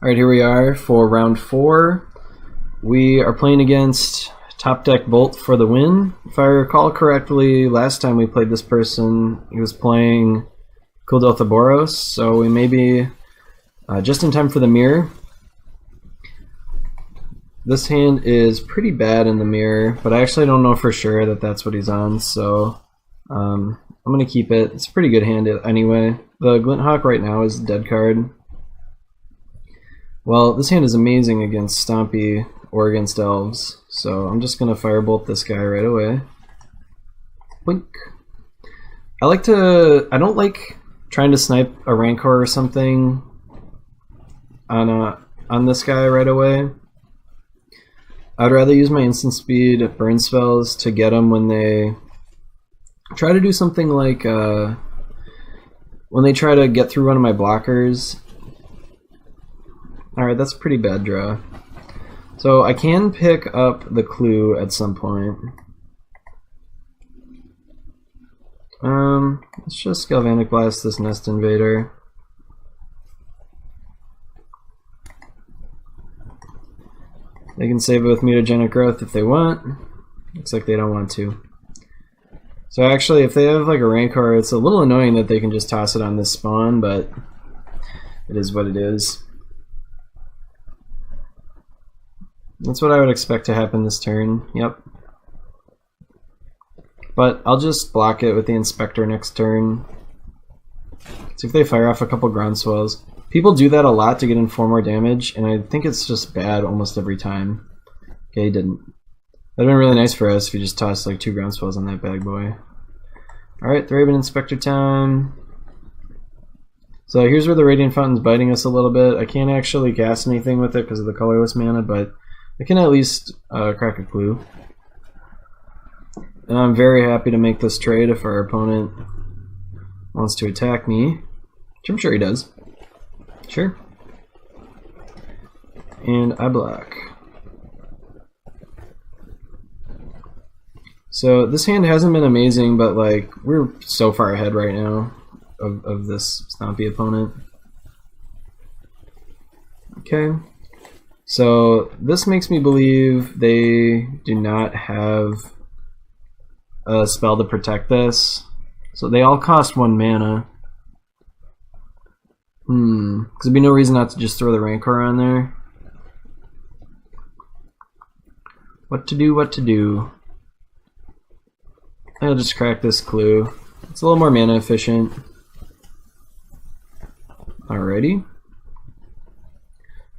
Alright, here we are for round 4. We are playing against Top Deck Bolt for the win. If I recall correctly, last time we played this person, he was playing Kuldotha Boros, so we may be just in time for the mirror. This hand is pretty bad in the mirror, but I actually don't know for sure that that's what he's on, so I'm going to keep it. It's a pretty good hand anyway. The Glint Hawk right now is a dead card. Well, this hand is amazing against Stompy or against elves, so I'm just going to firebolt this guy right away. Blink. I don't like trying to snipe a Rancor or something on this guy right away. I'd rather use my instant speed burn spells to get them when they try to do something like when they try to get through one of my blockers. Alright, that's a pretty bad draw. So I can pick up the clue at some point. Let's just Galvanic Blast this Nest Invader. They can save it with Mutagenic Growth if they want. Looks like they don't want to. So actually, if they have like a Rancor, it's a little annoying that they can just toss it on this spawn, but it is what it is. That's what I would expect to happen this turn, yep. But I'll just block it with the Inspector next turn. See if they fire off a couple Groundswells. People do that a lot to get in 4 more damage, and I think it's just bad almost every time. Okay, he didn't. That'd been really nice for us if you just tossed like 2 Groundswells on that bad boy. Alright, Thraben Inspector time. So here's where the Radiant Fountain's biting us a little bit. I can't actually cast anything with it because of the colorless mana, but I can at least crack a clue. And I'm very happy to make this trade if our opponent wants to attack me, which I'm sure he does. Sure. And I block. So this hand hasn't been amazing, but like we're so far ahead right now of this Stompy opponent. Okay. So this makes me believe they do not have a spell to protect this. So they all cost 1 mana. Because there'd be no reason not to just throw the Rancor on there. What to do, what to do. I'll just crack this clue. It's a little more mana efficient. Alrighty.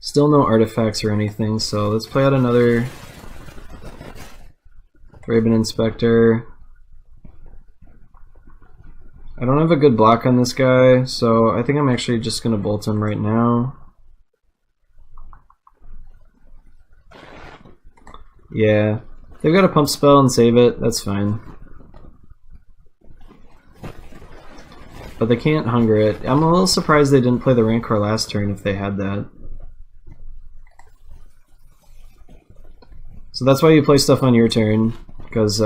Still no artifacts or anything, so let's play out another Thraben Inspector. I don't have a good block on this guy, so I think I'm actually just going to bolt him right now. Yeah, they've got a pump spell and save it, that's fine. But they can't hunger it. I'm a little surprised they didn't play the Rancor last turn if they had that. So that's why you play stuff on your turn, because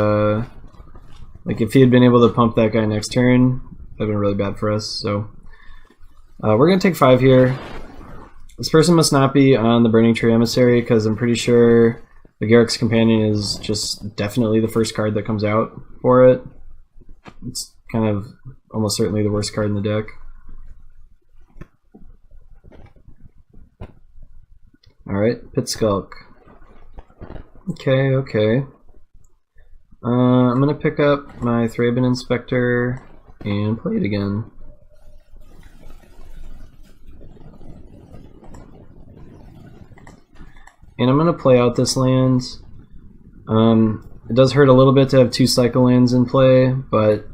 like if he had been able to pump that guy next turn, that'd been really bad for us. So we're gonna take 5 here. This person must not be on the Burning Tree Emissary, because I'm pretty sure the Garruk's Companion is just definitely the first card that comes out for it. It's kind of almost certainly the worst card in the deck. Alright, Pit Skulk. Okay, okay. I'm gonna pick up my Thraben Inspector and play it again. And I'm gonna play out this land. It does hurt a little bit to have 2 cycle lands in play, but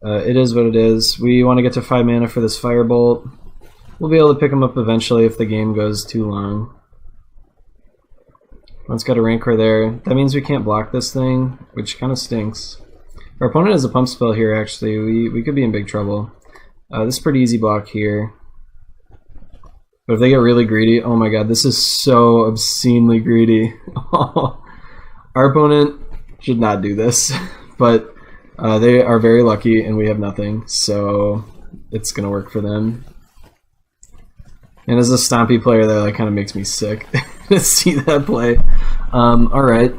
it is what it is. We want to get to 5 mana for this Firebolt. We'll be able to pick them up eventually if the game goes too long. One's got a Rancor there. That means we can't block this thing, which kind of stinks. Our opponent has a pump spell here, actually. We could be in big trouble. This is a pretty easy block here. But if they get really greedy, oh my god, this is so obscenely greedy. Our opponent should not do this, but they are very lucky and we have nothing, so it's going to work for them. And as a Stompy player, that like, kind of makes me sick to see that play. Alright.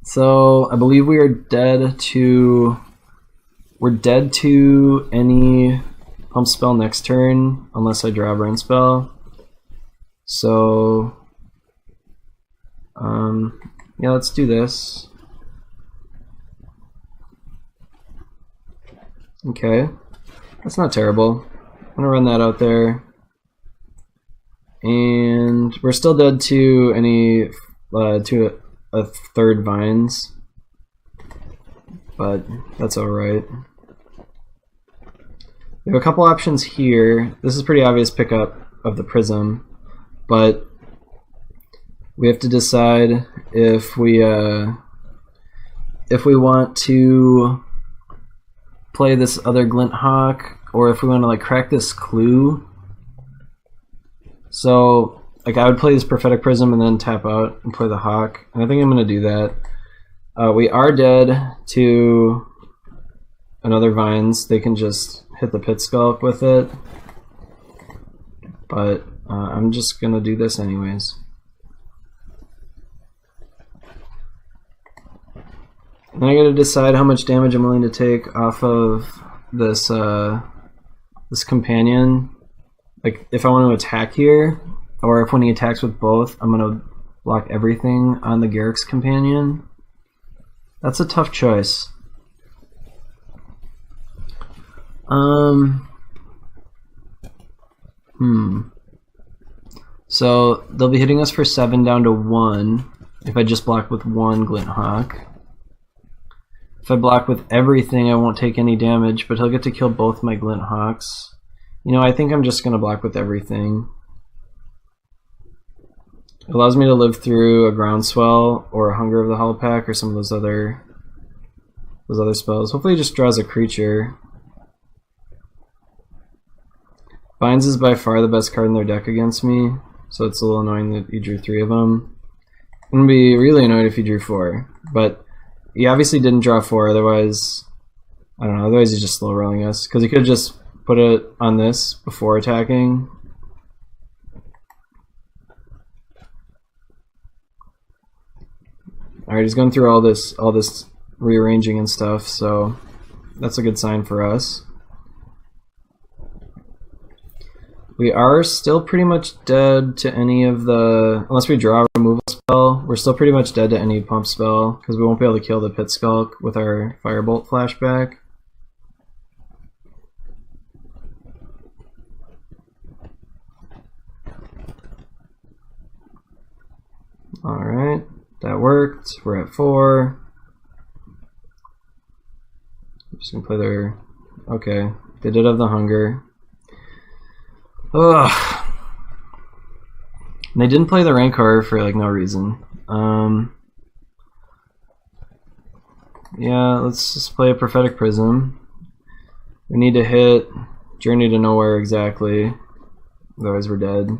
So I believe we are dead to... We're dead to any pump spell next turn, unless I draw a burn spell. So... yeah, let's do this. Okay. That's not terrible. I'm gonna run that out there. And we're still dead to any to a third vines, but that's alright. We have a couple options here. This is pretty obvious pickup of the prism, but we have to decide if we want to play this other Glint Hawk or if we want to like crack this clue. So, like, I would play this Prophetic Prism and then tap out and play the Hawk, and I think I'm going to do that. We are dead to another Vines. They can just hit the Pit Skulk with it, but I'm just going to do this anyways. And I got to decide how much damage I'm willing to take off of this this companion. Like, if I want to attack here, or if when he attacks with both, I'm going to block everything on the Garruk's companion. That's a tough choice. So, they'll be hitting us for 7 down to 1 if I just block with one Glint Hawk. If I block with everything, I won't take any damage, but he'll get to kill both my Glint Hawks. You know, I think I'm just going to block with everything. It allows me to live through a Groundswell or a Hunger of the Hollow Pack or some of those other spells. Hopefully he just draws a creature. Vines is by far the best card in their deck against me, so it's a little annoying that he drew 3 of them. I'm going to be really annoyed if he drew 4, but he obviously didn't draw 4, otherwise, I don't know, otherwise he's just slow rolling us, because he could just put it on this before attacking. Alright, he's going through all this rearranging and stuff, so that's a good sign for us. We are still pretty much dead to any of the... Unless we draw a removal spell, we're still pretty much dead to any pump spell, because we won't be able to kill the Pit Skulk with our Firebolt flashback. Alright, that worked. We're at 4. I'm just gonna play their... Okay, they did have the Hunger. Ugh. And they didn't play the Rancor for like no reason. Yeah, let's just play a Prophetic Prism. We need to hit Journey to Nowhere exactly, otherwise we're dead.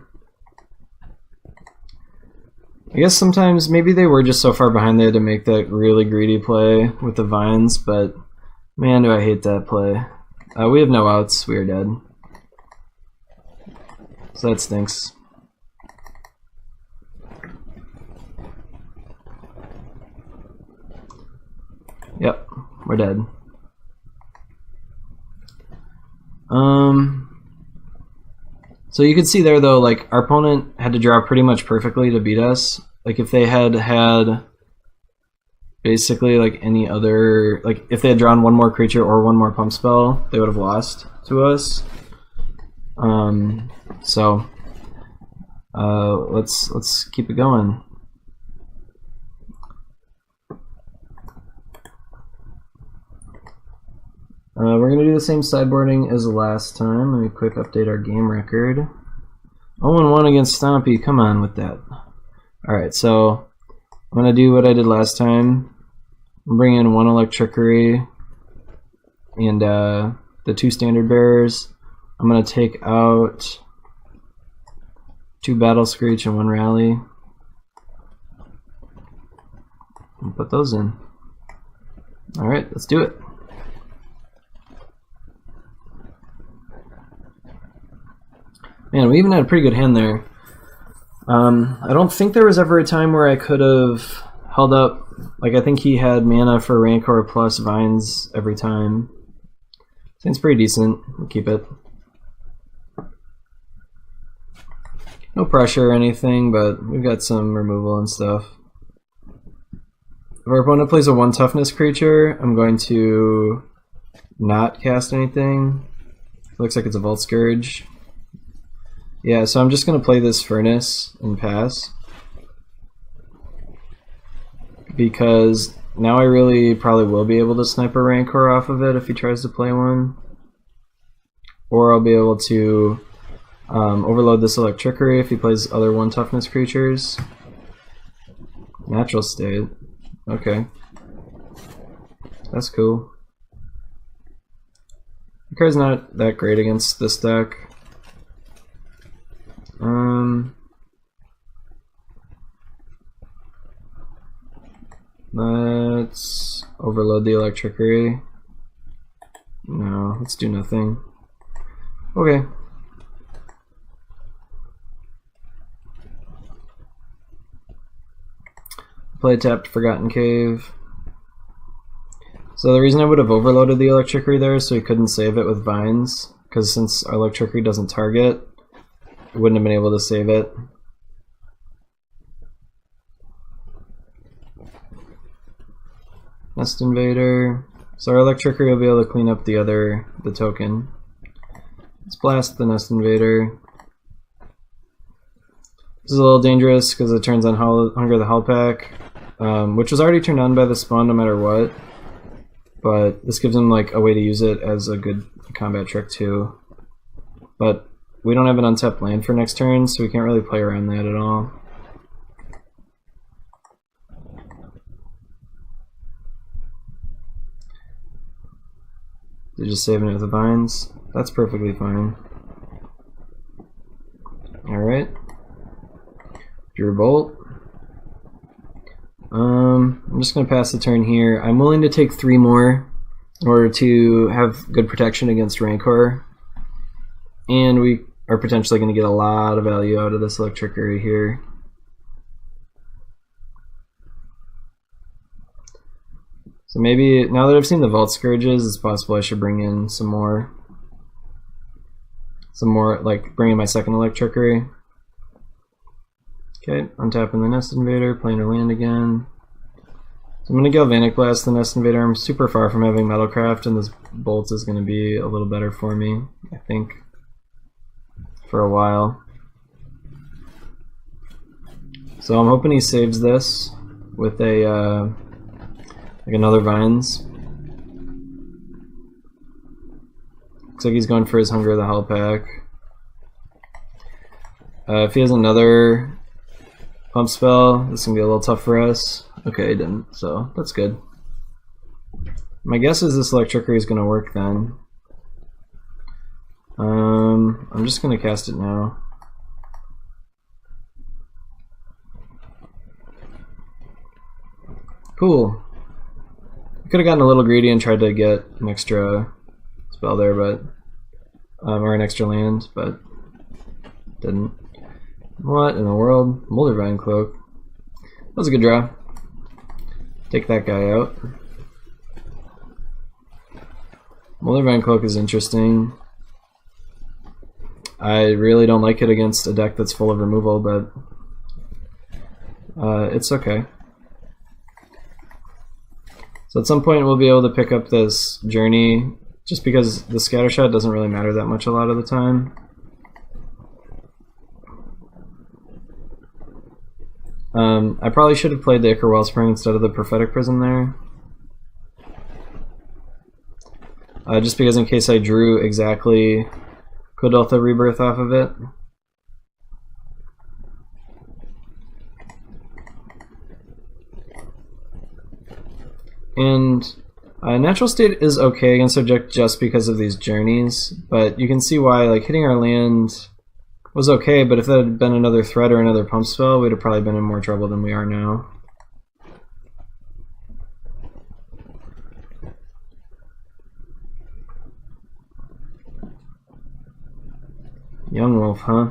I guess sometimes maybe they were just so far behind they had to make that really greedy play with the Vines, but man, do I hate that play. We have no outs, we are dead. So that stinks. Yep, we're dead. So you could see there though, like, our opponent had to draw pretty much perfectly to beat us. Like, if they had had basically like any other, like if they had drawn one more creature or one more pump spell, they would have lost to us. So let's keep it going. We're going to do the same sideboarding as the last time. Let me quick update our game record. 0-1 against Stompy. Come on with that. Alright, so I'm going to do what I did last time. I'm bringing in 1 Electrickery and the 2 Standard Bearers. I'm going to take out 2 Battle Screech and 1 Rally. And put those in. Alright, let's do it. Man, we even had a pretty good hand there. I don't think there was ever a time where I could have held up. Like, I think he had mana for Rancor plus Vines every time. Seems pretty decent. We'll keep it. No pressure or anything, but we've got some removal and stuff. If our opponent plays a 1 toughness creature, I'm going to not cast anything. It looks like it's a Vault Scourge. Yeah, so I'm just going to play this Furnace and pass. Because now I really probably will be able to snipe a Rancor off of it if he tries to play one. Or I'll be able to overload this Electrickery if he plays other 1 toughness creatures. Natural State. Okay. That's cool. The card's not that great against this deck. Let's overload the Electrickery. No, let's do nothing. Okay. Play tapped Forgotten Cave. So the reason I would have overloaded the Electrickery there is so he couldn't save it with Vines, because since our Electrickery doesn't target, we wouldn't have been able to save it. Nest Invader. So our Electrickery will be able to clean up the token. Let's blast the Nest Invader. This is a little dangerous because it turns on Hunger the Hellpack, which was already turned on by the spawn no matter what. But this gives him like a way to use it as a good combat trick too. But we don't have an untapped land for next turn, so we can't really play around that at all. They're just saving it with the Vines. That's perfectly fine. Alright. Drew a Bolt. I'm just going to pass the turn here. I'm willing to take 3 more in order to have good protection against Rancor. And we are potentially going to get a lot of value out of this Electrickery here. So maybe, now that I've seen the Vault Scourges, it's possible I should bring in some more, like bring in my second Electrickery. Okay, untapping the Nest Invader, playing a land again. So I'm going to Galvanic Blast the Nest Invader. I'm super far from having Metalcraft, and this Bolt is going to be a little better for me, I think, for a while. So I'm hoping he saves this with a like another Vines. Looks like he's going for his Hunger of the Hellpack. If he has another Pump Spell, this is going to be a little tough for us. Okay, he didn't, so that's good. My guess is this Electrickery is going to work then. I'm just going to cast it now. Cool. I could have gotten a little greedy and tried to get an extra spell there, but or an extra land, but didn't. What in the world? Moldervine Cloak. That was a good draw. Take that guy out. Moldervine Cloak is interesting. I really don't like it against a deck that's full of removal, but it's okay. So at some point we'll be able to pick up this Journey, just because the Scattershot doesn't really matter that much a lot of the time. I probably should have played the Ichor Wellspring instead of the Prophetic Prism there. Just because in case I drew exactly Kuldotha Rebirth off of it. And Natural State is okay against Subject just because of these Journeys, but you can see why like hitting our land was okay, but if that had been another threat or another pump spell, we'd have probably been in more trouble than we are now. Young Wolf, huh?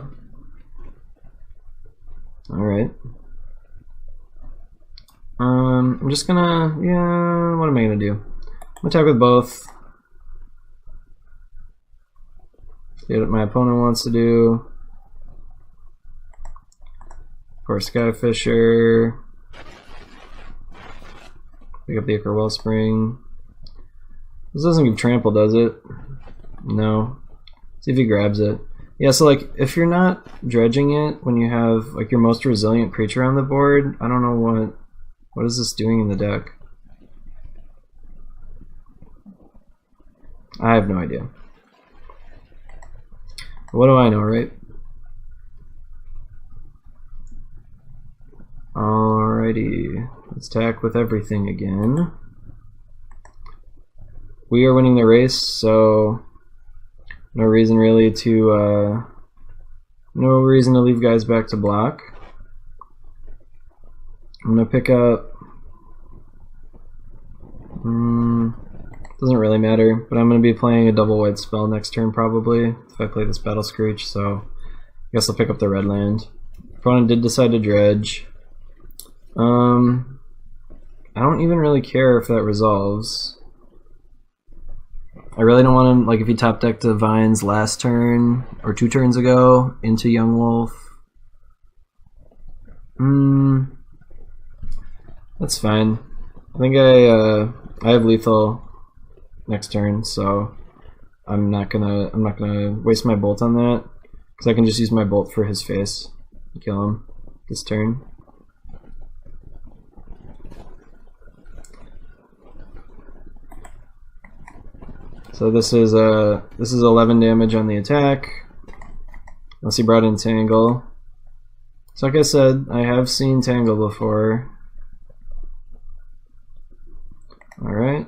Alright. I'm just gonna, yeah, what am I gonna do? I'm gonna attack with both. See what my opponent wants to do. For Skyfisher. Pick up the Ichor Wellspring. This doesn't give trample, does it? No. See if he grabs it. Yeah, so like if you're not dredging it when you have like your most resilient creature on the board, I don't know what is this doing in the deck? I have no idea. What do I know, right? Alrighty, let's attack with everything again. We are winning the race, so no reason really to leave guys back to block. I'm gonna pick up. Doesn't really matter, but I'm gonna be playing a double white spell next turn probably if I play this Battle Screech. So I guess I'll pick up the red land. Opponent did decide to dredge. I don't even really care if that resolves. I really don't want him, like if he top decked the Vines last turn, or 2 turns ago, into Young Wolf. That's fine. I think I have lethal next turn, so I'm not gonna waste my bolt on that, because I can just use my bolt for his face and kill him this turn. So this is 11 damage on the attack, unless he brought in Tangle. So like I said, I have seen Tangle before. Alright,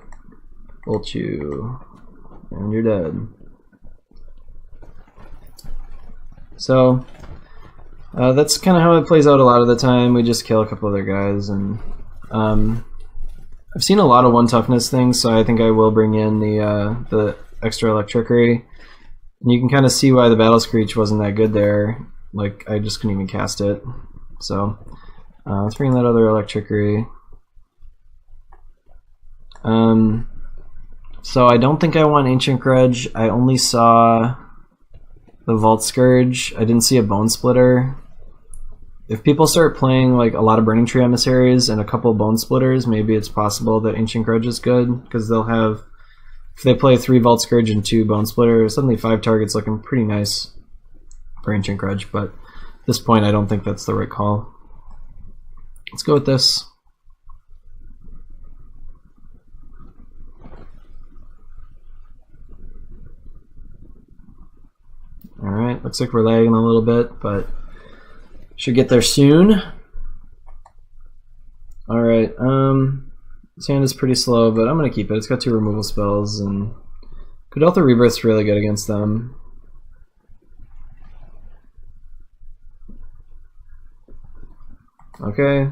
bolt you, and you're dead. So that's kind of how it plays out a lot of the time. We just kill a couple other guys, and I've seen a lot of 1 toughness things, so I think I will bring in the extra Electrickery. And you can kind of see why the Battle Screech wasn't that good there. Like, I just couldn't even cast it. So let's bring in that other Electrickery. So I don't think I want Ancient Grudge. I only saw the Vault Scourge. I didn't see a Bone Splitter. If people start playing like a lot of Burning Tree Emissaries and a couple Bone Splitters, maybe it's possible that Ancient Grudge is good, because they'll have, if they play 3 Vault Scourge and 2 Bone Splitter, suddenly 5 targets looking pretty nice for Ancient Grudge, but at this point I don't think that's the right call. Let's go with this. Alright, looks like we're lagging a little bit, but should get there soon. Alright, this hand is pretty slow, but I'm going to keep it. It's got 2 removal spells, and Kuldotha Rebirth's really good against them. Okay.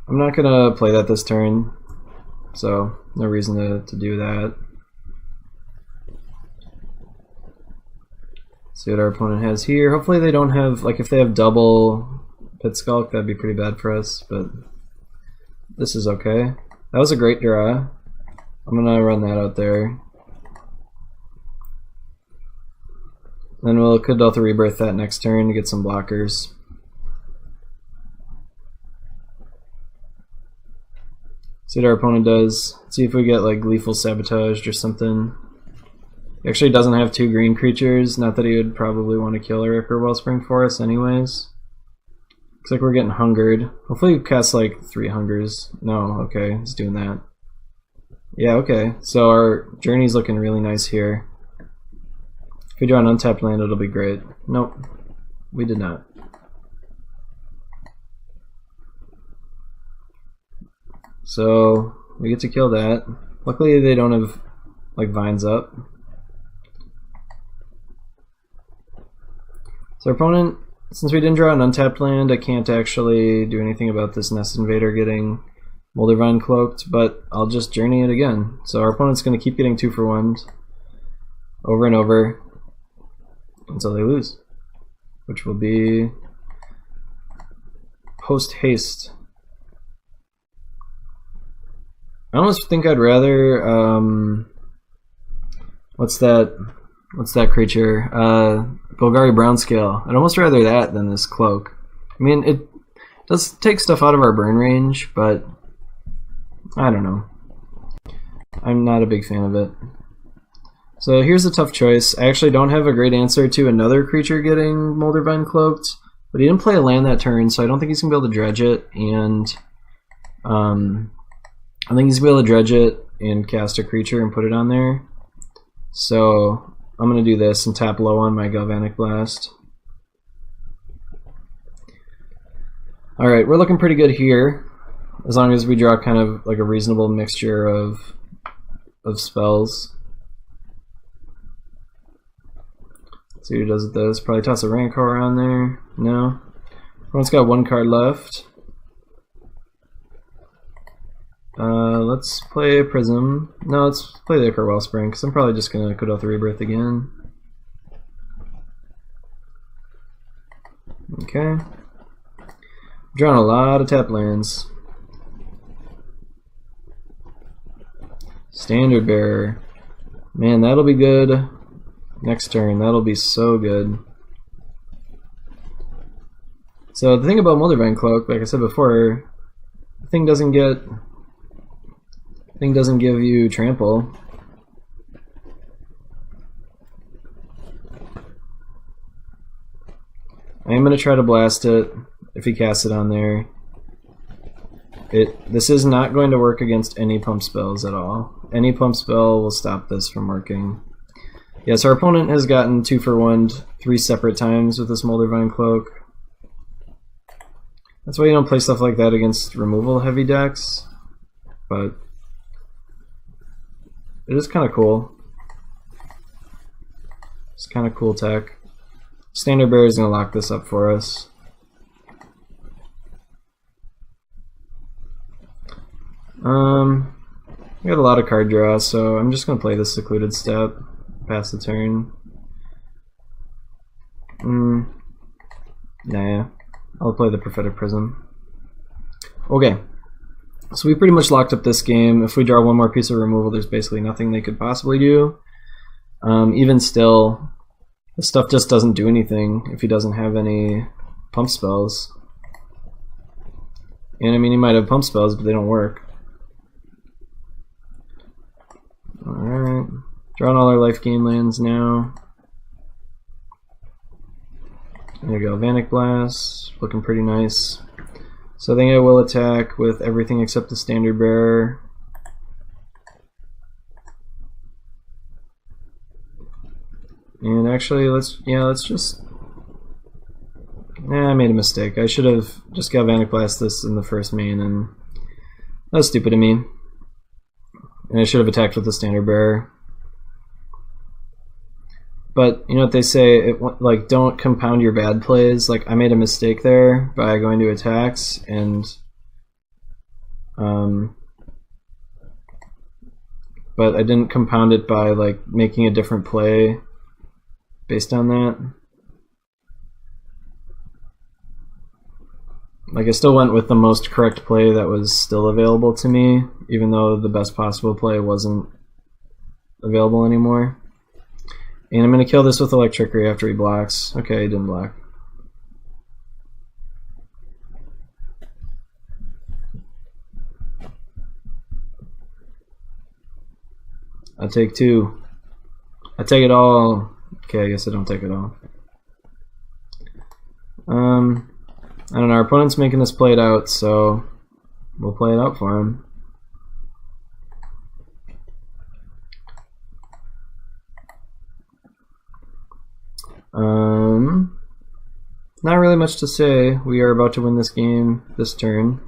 I'm not going to play that this turn, so no reason to do that. See what our opponent has here. Hopefully they don't have, like if they have double Pit Skulk, that'd be pretty bad for us, but this is okay. That was a great draw. I'm gonna run that out there. Then we'll Kuldotha Rebirth that next turn to get some blockers. See what our opponent does. See if we get like Lethal Sabotaged or something. He actually doesn't have 2 green creatures, not that he would probably want to kill our Ichor Wellspring for us anyways. Looks like we're getting hungered. Hopefully we cast like 3 hungers. No, okay, he's doing that. Yeah, okay, so our journey's looking really nice here. If we draw an untapped land, it'll be great. Nope, we did not. So we get to kill that. Luckily they don't have like vines up. So our opponent, since we didn't draw an untapped land, I can't actually do anything about this Nest Invader getting Moldervine cloaked, but I'll just journey it again. So our opponent's going to keep getting 2-for-1s over and over. until they lose, which will be post haste. I almost think I'd rather what's that creature? Golgari Brownscale. I'd almost rather that than this cloak. I mean, it does take stuff out of our burn range, but I don't know. I'm not a big fan of it. So here's a tough choice. I actually don't have a great answer to another creature getting Moldervine cloaked, but he didn't play a land that turn, so I don't think he's gonna be able to dredge it, and I think he's gonna be able to dredge it and cast a creature and put it on there. So I'm gonna do this and tap low on my Galvanic Blast. Alright, we're looking pretty good here, as long as we draw kind of like a reasonable mixture of spells. Let's see who does it this. Probably toss a Rancor on there. No. Everyone's got one card left. Let's play a Prism. No, let's play the Ichor Wellspring, because I'm probably just going to Kuldotha Rebirth again. Okay. Drawing a lot of tap lands. Standard Bearer. Man, that'll be good next turn. That'll be so good. So the thing about Moldervine Cloak, like I said before, the thing doesn't give you trample. I am going to try to blast it if he casts it on there. This is not going to work against any pump spells at all. Any pump spell will stop this from working. Yeah, so our opponent has gotten 2-for-1 3 separate times with this Moldervine Cloak. That's why you don't play stuff like that against removal heavy decks, but it is kind of cool. It's kind of cool tech. Standard Bearer is going to lock this up for us. We got a lot of card draw, so I'm just going to play this Secluded Step, pass the turn. Nah, I'll play the Prophetic Prism. Okay, so we pretty much locked up this game. If we draw one more piece of removal, there's basically nothing they could possibly do. Even still, this stuff just doesn't do anything if he doesn't have any pump spells. And I mean, he might have pump spells, but they don't work. Alright, drawing all our life gain lands now. There you go, Galvanic Blast, looking pretty nice. So I think I will attack with everything except the Standard Bearer. And actually, let's just... I made a mistake. I should have just Galvanic Blast this in the first main, and that was stupid of me. And I should have attacked with the Standard Bearer. But you know what they say, like, don't compound your bad plays. Like, I made a mistake there by going to attacks, and but I didn't compound it by like making a different play based on that. Like, I still went with the most correct play that was still available to me, even though the best possible play wasn't available anymore. And I'm going to kill this with Electrickery after he blocks. Okay, he didn't block. I take 2. I take it all. Okay, I guess I don't take it all. I don't know, our opponent's making us play it out, so we'll play it out for him. Not really much to say. We are about to win this game this turn.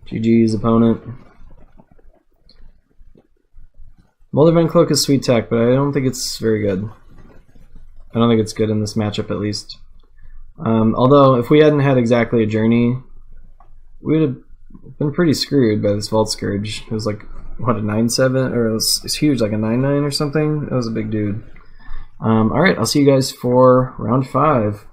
GG's opponent. Moldervine Cloak is sweet tech, but I don't think it's very good. I don't think it's good in this matchup, at least. Although, if we hadn't had exactly a journey, we would have Been pretty screwed by this Vault Scourge. It was like, what, a 9-7? Or it's huge, like a 9-9 or something? That was a big dude. Alright, I'll see you guys for round 5.